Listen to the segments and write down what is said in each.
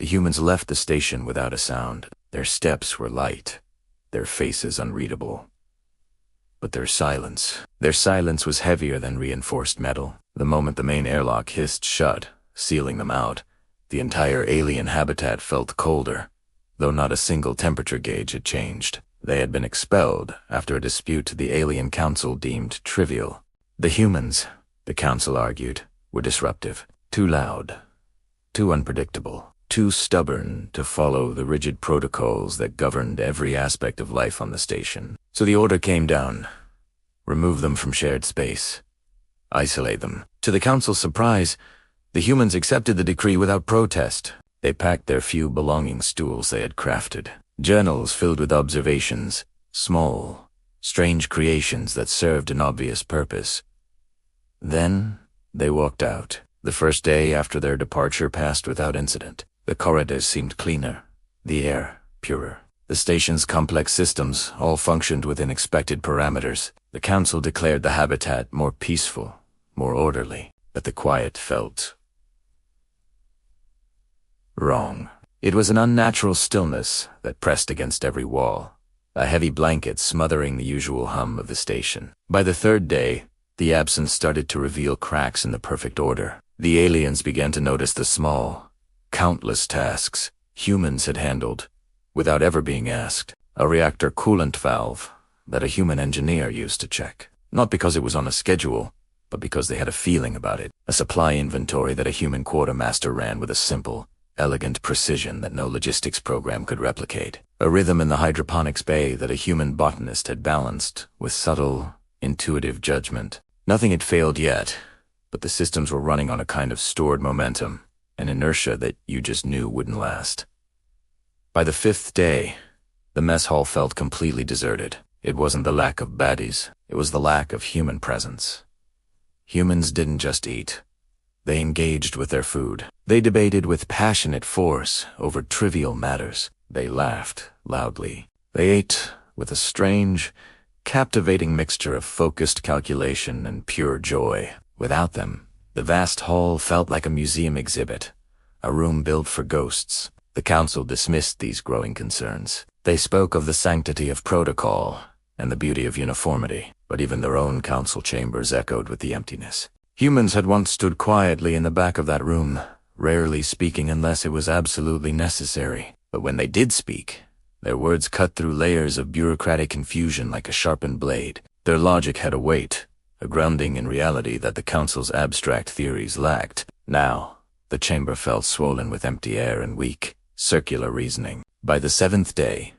The humans left the station without a sound. Their steps were light, their faces unreadable. But their silence was heavier than reinforced metal. The moment the main airlock hissed shut, sealing them out, the entire alien habitat felt colder, though not a single temperature gauge had changed. They had been expelled after a dispute the Alien Council deemed trivial. The humans, the Council argued, were disruptive, too loud, too unpredictable, too stubborn to follow the rigid protocols that governed every aspect of life on the station. So the order came down: remove them from shared space, isolate them. To the Council's surprise, the humans accepted the decree without protest. They packed their few belonging stools they had crafted, journals filled with observations, small, strange creations that served an obvious purpose. Then they walked out. The first day after their departure passed without incident. The corridors seemed cleaner, the air purer. The station's complex systems all functioned within expected parameters. The Council declared the habitat more peaceful, more orderly, but the quiet felt wrong. It was an unnatural stillness that pressed against every wall, a heavy blanket smothering the usual hum of the station. By the third day, the absence started to reveal cracks in the perfect order. The aliens began to notice the small, countless tasks humans had handled without ever being asked. A reactor coolant valve that a human engineer used to check, not because it was on a schedule, but because they had a feeling about it. A supply inventory that a human quartermaster ran with a simple, elegant precision that no logistics program could replicate. A rhythm in the hydroponics bay that a human botanist had balanced with subtle, intuitive judgment. Nothing had failed yet, but the systems were running on a kind of stored momentum, an inertia that you just knew wouldn't last. By the fifth day, the mess hall felt completely deserted. It wasn't the lack of baddies, it was the lack of human presence. Humans didn't just eat. They engaged with their food. They debated with passionate force over trivial matters. They laughed loudly. They ate with a strange, captivating mixture of focused calculation and pure joy. Without them, the vast hall felt like a museum exhibit, a room built for ghosts. The Council dismissed these growing concerns. They spoke of the sanctity of protocol and the beauty of uniformity, but even their own council chambers echoed with the emptiness. Humans had once stood quietly in the back of that room, rarely speaking unless it was absolutely necessary. But when they did speak, their words cut through layers of bureaucratic confusion like a sharpened blade. Their logic had a weight, a grounding in reality that the Council's abstract theories lacked. Now, the chamber felt swollen with empty air and weak, circular reasoning. By the seventh day,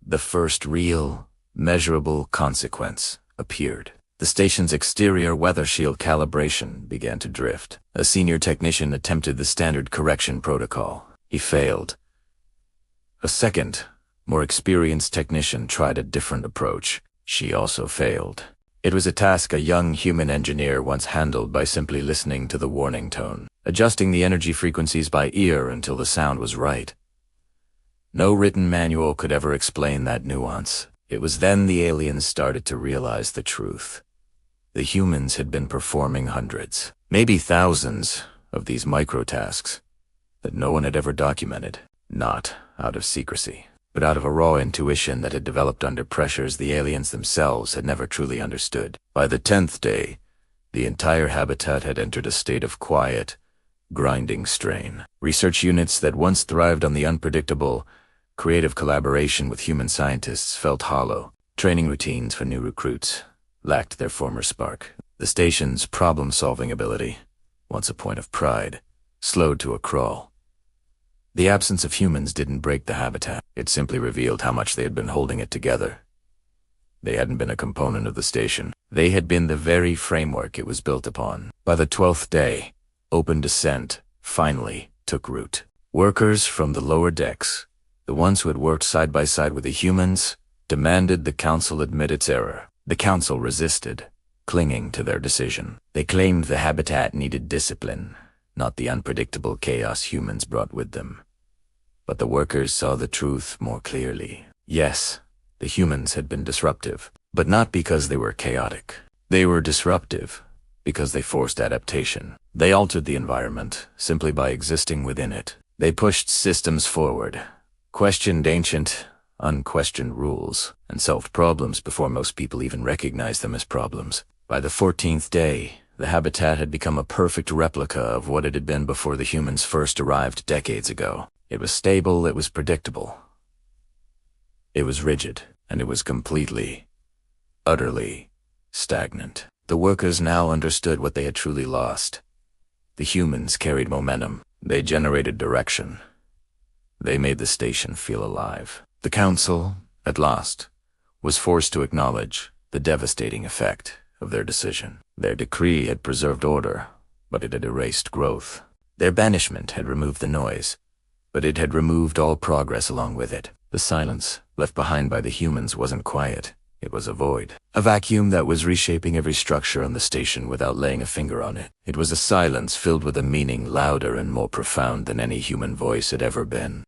the first real, measurable consequence appeared. The station's exterior weather shield calibration began to drift. A senior technician attempted the standard correction protocol. He failed. A second, more experienced technician tried a different approach. She also failed. It was a task a young human engineer once handled by simply listening to the warning tone, adjusting the energy frequencies by ear until the sound was right. No written manual could ever explain that nuance. It was then the aliens started to realize the truth. The humans had been performing hundreds, maybe thousands, of these micro-tasks that no one had ever documented, not out of secrecy, but out of a raw intuition that had developed under pressures the aliens themselves had never truly understood. By the 10th day, the entire habitat had entered a state of quiet, grinding strain. Research units that once thrived on the unpredictable, creative collaboration with human scientists felt hollow. Training routines for new recruits lacked their former spark. The station's problem-solving ability, once a point of pride, slowed to a crawl. The absence of humans didn't break the habitat. It simply revealed how much they had been holding it together. They hadn't been a component of the station. They had been the very framework it was built upon. By the 12th day, open descent finally took root. Workers from the lower decks, the ones who had worked side by side with the humans, demanded the Council admit its error. The Council resisted, clinging to their decision. They claimed the habitat needed discipline, not the unpredictable chaos humans brought with them. But the workers saw the truth more clearly. Yes, the humans had been disruptive, but not because they were chaotic. They were disruptive because they forced adaptation. They altered the environment simply by existing within it. They pushed systems forward, questioned ancient, unquestioned rules, and solved problems before most people even recognized them as problems. By the 14th day, the habitat had become a perfect replica of what it had been before the humans first arrived decades ago. It was stable, it was predictable. It was rigid, and it was completely, utterly stagnant. The workers now understood what they had truly lost. The humans carried momentum. They generated direction. They made the station feel alive. The council, at last, was forced to acknowledge the devastating effect of their decision. Their decree had preserved order, but it had erased growth. Their banishment had removed the noise, but it had removed all progress along with it. The silence left behind by the humans wasn't quiet. It was a void. A vacuum that was reshaping every structure on the station without laying a finger on it. It was a silence filled with a meaning louder and more profound than any human voice had ever been.